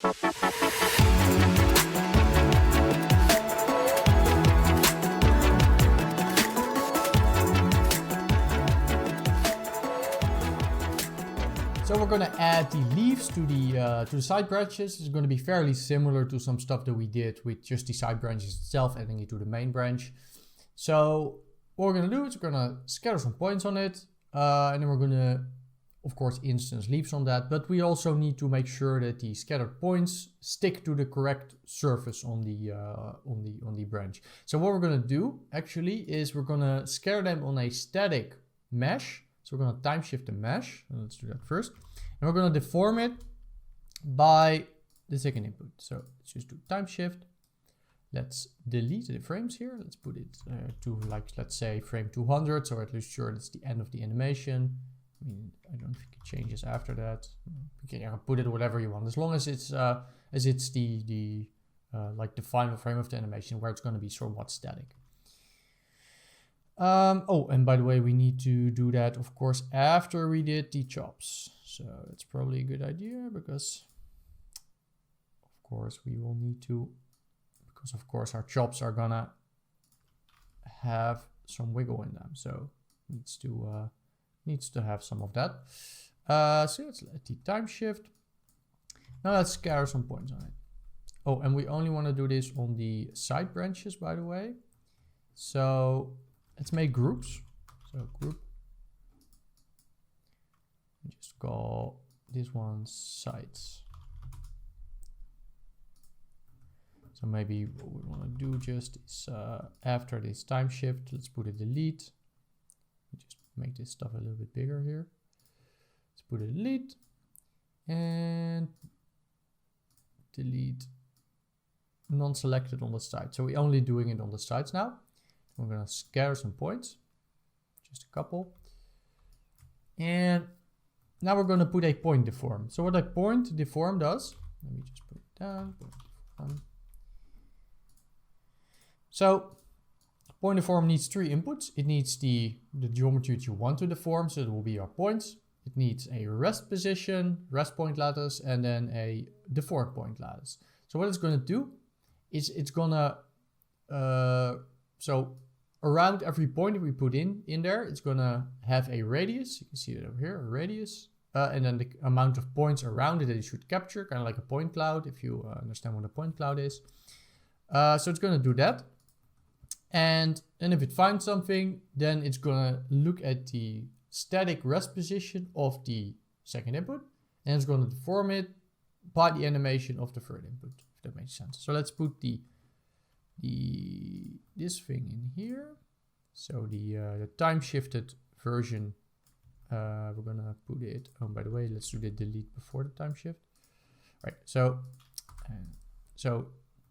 So we're going to add the leaves to the side branches. It's going to be fairly similar to some stuff that we did with just the side branches itself, adding it to the main branch. So what we're going to do is we're going to scatter some points on it, and then we're going to, of course, instance leaves on that. But we also need to make sure that the scattered points stick to the correct surface on the branch. So what we're going to do actually is we're going to scatter them on a static mesh. So we're going to time shift the mesh. Let's do that first. And we're going to deform it by the second input. So let's just do time shift. Let's delete the frames here. Let's put it to, like, let's say frame 200. So at least sure that's the end of the animation. I mean, I don't think it changes after that. You can put it whatever you want, as long as it's the like the final frame of the animation where it's going to be somewhat static. Oh, and by the way, we need to do that, of course, after we did the chops. So it's probably a good idea because, of course, we will need to, because of course our chops are gonna have some wiggle in them. So needs to have some of that. So let's let the time shift. Now let's scatter some points on it. Oh, and we only want to do this on the side branches, by the way. So let's make groups. So group. Just call this one sides. So maybe what we want to do just is after this time shift, let's put a delete. Just make this stuff a little bit bigger here. Let's put a delete and delete non-selected on the side. So we're only doing it on the sides now. We're going to scatter some points, just a couple. And now we're going to put a point deform. So what a point deform does, let me just put it down. So point deform needs three inputs. It needs the geometry that you want to deform, so it will be our points. It needs a rest position, rest point lattice, and then a deform point lattice. So what it's going to do is it's going to, so around every point that we put in there, it's going to have a radius. You can see it over here, a radius. And then the amount of points around it that it should capture, kind of like a point cloud, if you understand what a point cloud is. So it's going to do that. And then if it finds something, then it's going to look at the static rest position of the second input. And it's going to deform it by the animation of the third input, if that makes sense. So let's put this thing in here. So the time shifted version, we're gonna put it, oh, by the way, let's do the delete before the time shift. Right, so we're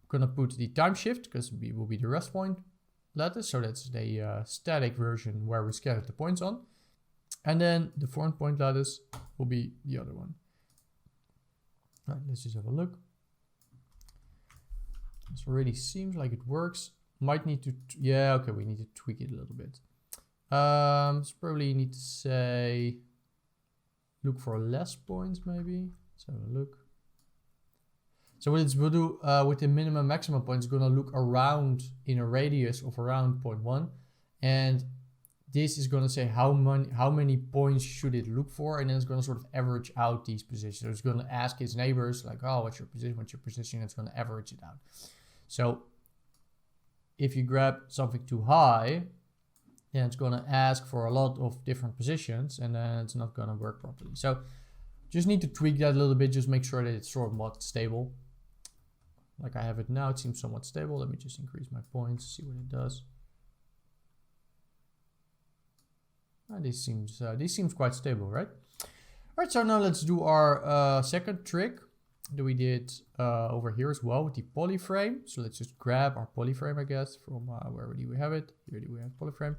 gonna put the time shift because it will be the rest point lattice. So that's the static version where we scattered the points on. And then the form point lattice will be the other one. All right, let's just have a look. This already seems like it works. Might need to, yeah, okay, we need to tweak it a little bit. So probably need to say, look for less points maybe. Let's have a look. So what it's will do with the minimum maximum points, it's gonna look around in a radius of around 0.1. And this is gonna say how many points should it look for, and then it's gonna sort of average out these positions. So it's gonna ask its neighbors like, oh, what's your position, and it's gonna average it out. So if you grab something too high, then it's going to ask for a lot of different positions, and then it's not going to work properly. So just need to tweak that a little bit, just make sure that it's somewhat stable. Like I have it now, it seems somewhat stable. Let me just increase my points, see what it does. This seems quite stable, right? All right, so now let's do our second trick that we did over here as well with the polyframe. So let's just grab our polyframe, I guess, from where do we have it? Here do we have polyframe.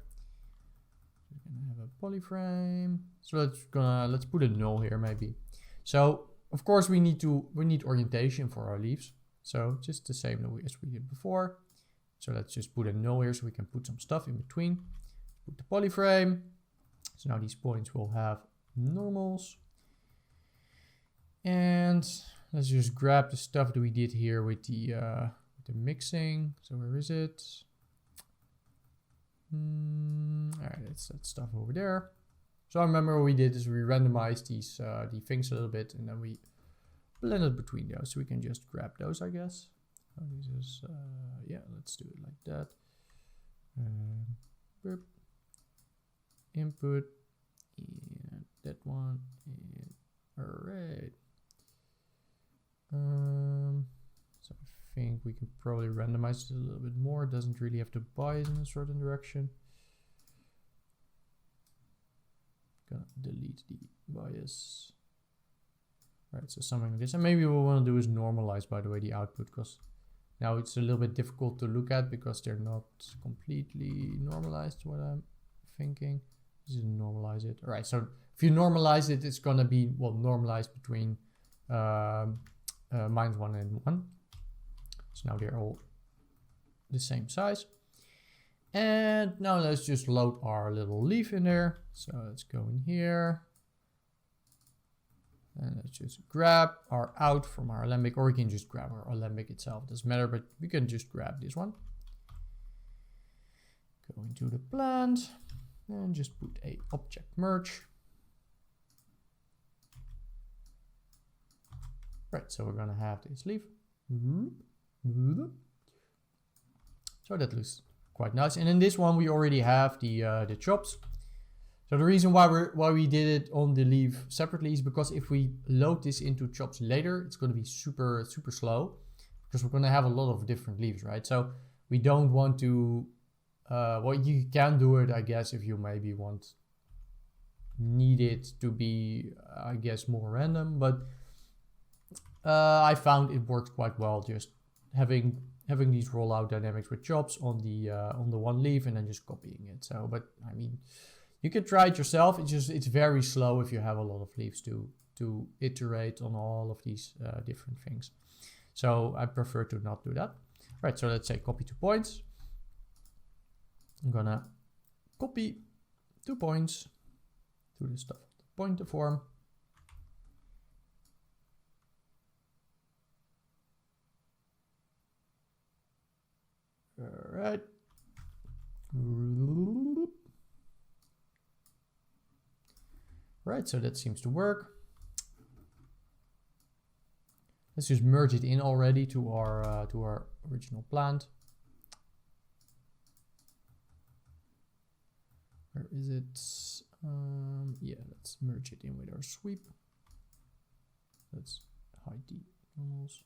We're gonna have a polyframe. So let's put a null here maybe. So of course we need orientation for our leaves. So just the same as we did before. So let's just put a null here so we can put some stuff in between. Put the polyframe. So now these points will have normals. And let's just grab the stuff that we did here with the mixing. So where is it? All right, it's that stuff over there. So I remember what we did is we randomized these the things a little bit, and then we blended between those. So we can just grab those, I guess. So this is yeah, let's do it like that. Burp. Input and that one. And all right. So I think we can probably randomize it a little bit more. It doesn't really have to bias in a certain direction. Gonna delete the bias. Right, so something like this. And maybe what we want to do is normalize, by the way, the output, because now it's a little bit difficult to look at because they're not completely normalized, what I'm thinking. Just normalize it. All right, so if you normalize it, it's gonna be, well, normalized between -1 and 1. So now they're all the same size. And now let's just load our little leaf in there. So let's go in here. And let's just grab our out from our Alembic, or we can just grab our Alembic itself. Doesn't matter, but we can just grab this one. Go into the plant and just put a object merge. Right, so we're gonna have this leaf. So that looks quite nice. And in this one, we already have the chops. So the reason why we did it on the leaf separately is because if we load this into chops later, it's going to be super slow because we're going to have a lot of different leaves, right? So we don't want to. Well, you can do it, I guess, if you maybe need it to be, I guess, more random. But I found it works quite well just having these rollout dynamics with chops on the one leaf and then just copying it. So, but I mean, you can try it yourself. It's very slow if you have a lot of leaves to iterate on all of these different things. So I prefer to not do that. Right, so let's say copy 2 points. I'm gonna copy 2 points to the stuff, pointer form. All right. Right, so that seems to work. Let's just merge it in already to our original plant. Where is it? Yeah, let's merge it in with our sweep. Let's hide the normals.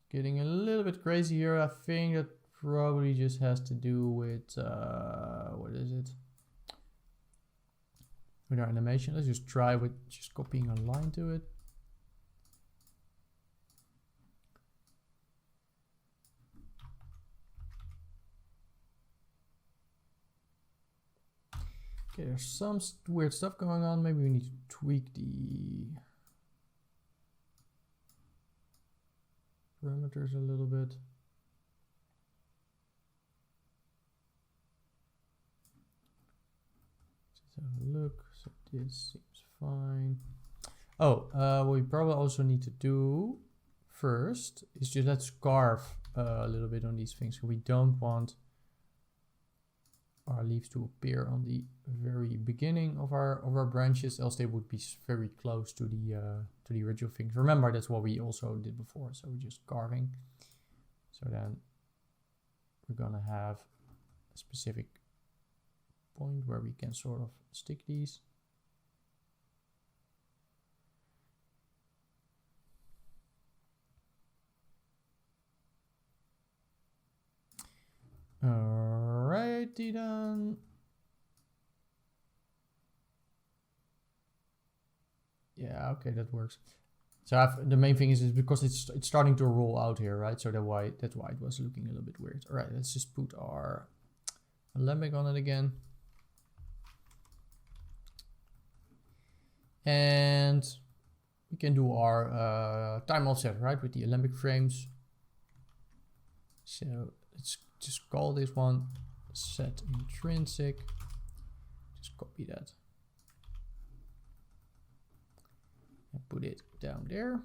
Getting a little bit crazy here. I think that probably just has to do with what is it? With our animation. Let's just try with just copying a line to it. Okay, there's some weird stuff going on. Maybe we need to tweak the parameters a little bit. Let's have a look. So this seems fine. Oh, what we probably also need to do first is just let's carve a little bit on these things. So we don't want our leaves to appear on the very beginning of our branches, else they would be very close to the original things. Remember, that's what we also did before, so we're just carving. So then we're gonna have a specific point where we can sort of stick these. Alrighty then. Yeah, okay, that works. So the main thing is because it's starting to roll out here, right? So that's why it was looking a little bit weird. All right, let's just put our alembic on it again. And we can do our time offset, right, with the alembic frames. So let's just call this one set intrinsic. Just copy that and put it down there.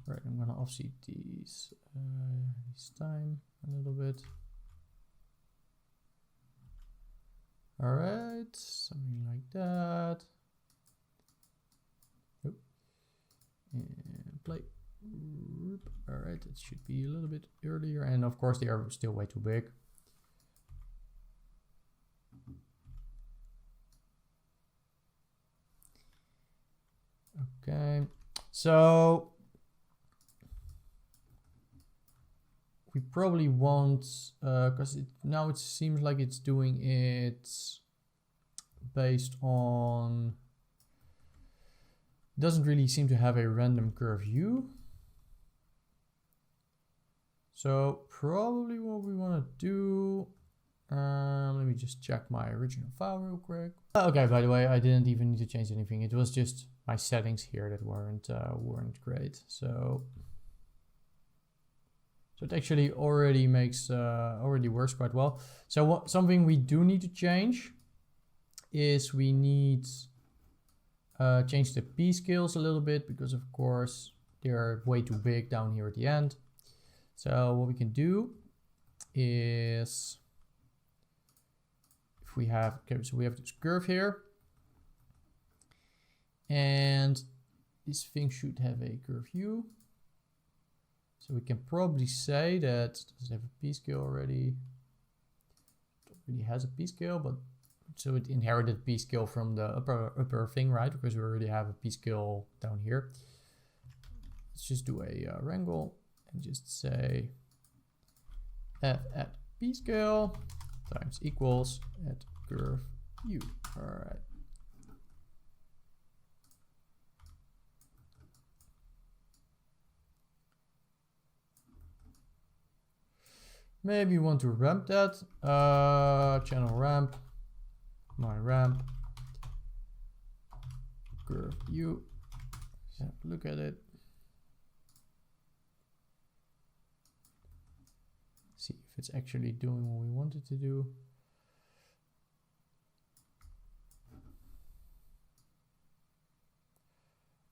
Right, I'm gonna offset these time a little bit. All right, something like that. Oop. And play. All right, it should be a little bit earlier, and of course they are still way too big. Okay, so we probably want, because now it seems like it's doing it based on, doesn't really seem to have a random curve view. So probably what we want to do, let me just check my original file real quick. Okay, by the way, I didn't even need to change anything. It was just my settings here that weren't great. So it actually already makes, already works quite well. So something we do need to change is we need change the P scales a little bit, because of course they're way too big down here at the end. So what we can do is, if we have, okay, so we have this curve here, and this thing should have a curve U. So we can probably say that, does it have a P scale already? It already has a P scale, but so it inherited P scale from the upper thing, right? Because we already have a P scale down here. Let's just do a wrangle and just say f at P scale times equals at curve U. All right. Maybe you want to ramp that. Channel ramp, my ramp, curve U. Look at it. See if it's actually doing what we want it to do.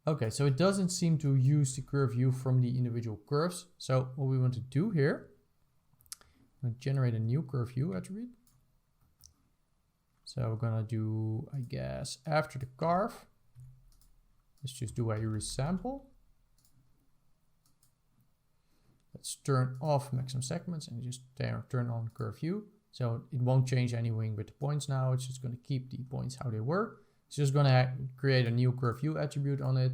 Okay, so it doesn't seem to use the curve U from the individual curves. So what we want to do here, I'm going to generate a new curve U attribute. So we're going to do, I guess, after the carve, let's just do a resample. Let's turn off maximum segments and just turn on curve U. So it won't change anything with the points now. It's just going to keep the points how they were. It's just going to create a new curve U attribute on it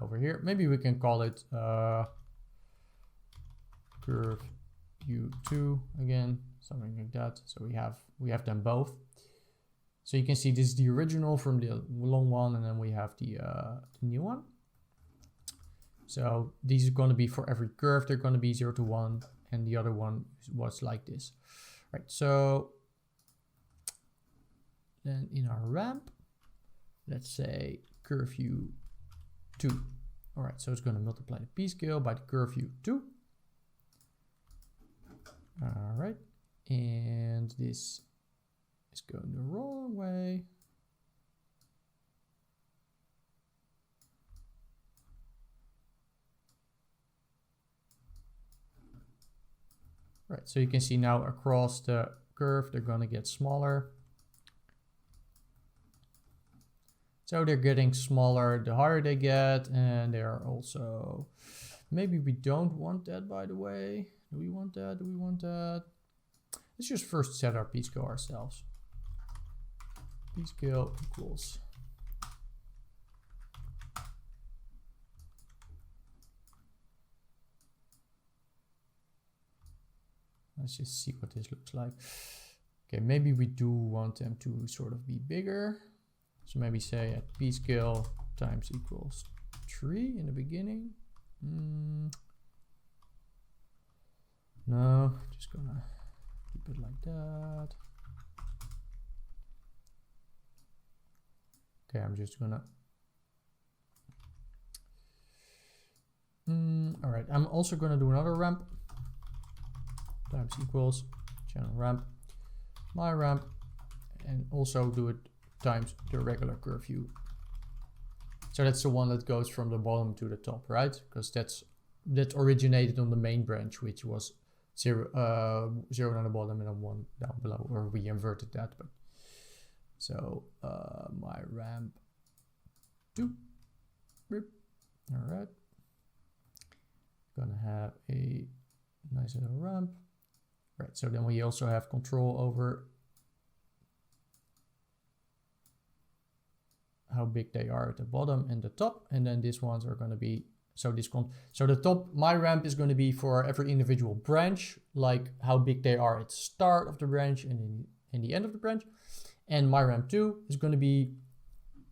over here. Maybe we can call it curve U2 again, something like that. So we have them both. So you can see this is the original from the long one, and then we have the new one. So these are going to be for every curve, they're going to be 0 to 1, and the other one was like this. Right, so then in our ramp, let's say curve U2. All right, so it's going to multiply the P scale by the curve U2. All right, and this is going the wrong way. Right, so you can see now across the curve, they're going to get smaller. So they're getting smaller the higher they get, and they are also, maybe we don't want that, by the way. Do we want that? Do we want that? Let's just first set our P scale ourselves. P scale equals. Let's just see what this looks like. Okay, maybe we do want them to sort of be bigger. So maybe say at P scale times equals 3 in the beginning. No, just gonna keep it like that. Okay, I'm just gonna All right, I'm also going to do another ramp times equals channel ramp, my ramp, and also do it times the regular curve view. So that's the one that goes from the bottom to the top, right? Because that originated on the main branch, which was 0 on the bottom and then 1 down below, or we inverted that. But so my ramp 2. All right, gonna have a nice little ramp. Right, so then we also have control over how big they are at the bottom and the top, and then these ones are going to be so the top, my ramp is going to be for every individual branch, like how big they are at the start of the branch and in the end of the branch. And my ramp 2 is going to be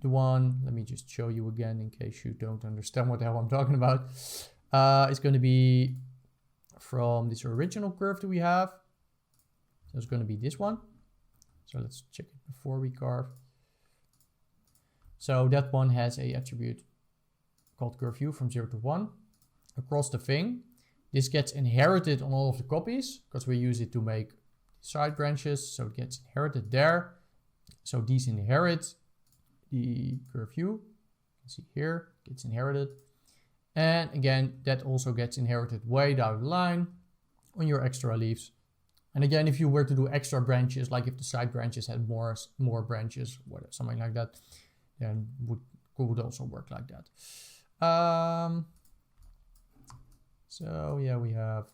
the one, let me just show you again in case you don't understand what the hell I'm talking about. It's going to be from this original curve that we have. So it's going to be this one. So let's check it before we carve. So that one has a attribute called curve view from 0 to 1 across the thing. This gets inherited on all of the copies because we use it to make side branches. So it gets inherited there. So these inherit the curve view. You can see here, gets inherited. And again, that also gets inherited way down the line on your extra leaves. And again, if you were to do extra branches, like if the side branches had more branches, something like that, then would also work like that. So yeah, we have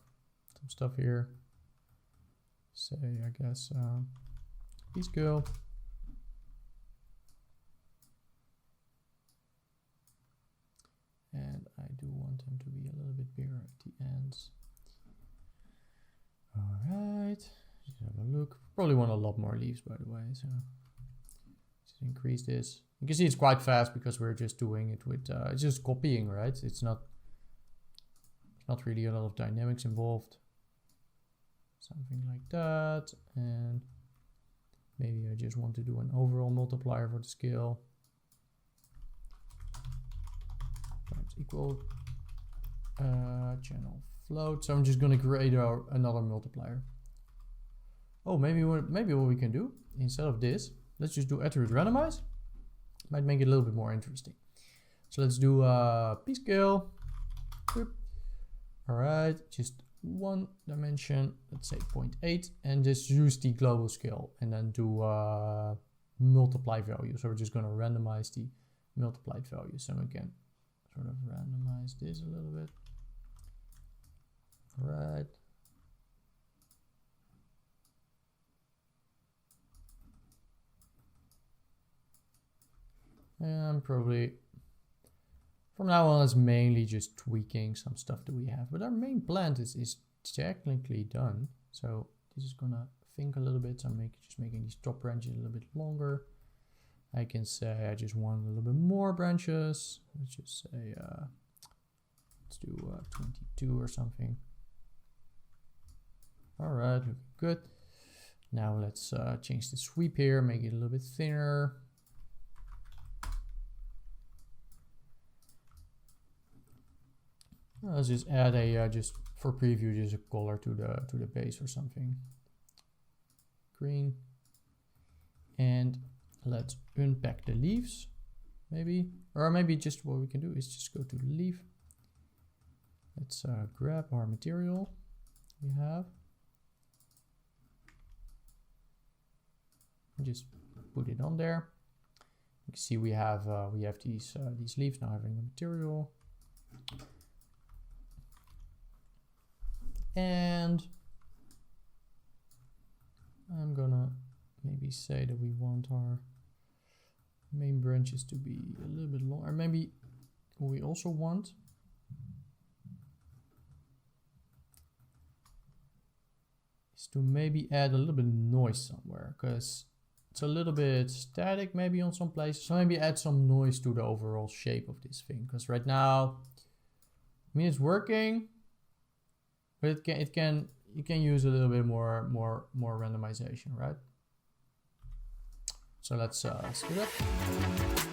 some stuff here. Say, I guess, piece girl. And I do want them to be a little bit bigger at the ends. All right, just have a look. Probably want a lot more leaves, by the way. So just increase this. You can see it's quite fast because we're just doing it with, it's just copying, right? It's not really a lot of dynamics involved. Something like that. And maybe I just want to do an overall multiplier for the scale. Times equal channel float. So I'm just going to create another multiplier. Oh, maybe what we can do instead of this, let's just do attribute randomize. Might make it a little bit more interesting. So let's do p scale. All right, just one dimension, let's say 0.8, and just use the global scale and then do multiply value. So we're just going to randomize the multiplied value. So we can sort of randomize this a little bit. All right. And probably from now on, it's mainly just tweaking some stuff that we have. But our main plant is technically done. So this is gonna think a little bit. So I'm just making these top branches a little bit longer. I can say I just want a little bit more branches. Let's just say let's do 22 or something. All right, looking good. Now let's change the sweep here, make it a little bit thinner. Let's just add a just for preview, just a color to the base or something. Green. And let's unpack the leaves, maybe, or maybe just what we can do is just go to the leaf. Let's grab our material we have. And just put it on there. You can see we have these leaves now having the material. And I'm gonna maybe say that we want our main branches to be a little bit longer. Maybe what we also want is to maybe add a little bit of noise somewhere, because it's a little bit static maybe on some places. So maybe add some noise to the overall shape of this thing, because right now, I mean, it's working. But you can use a little bit more randomization, right? So let's speed up.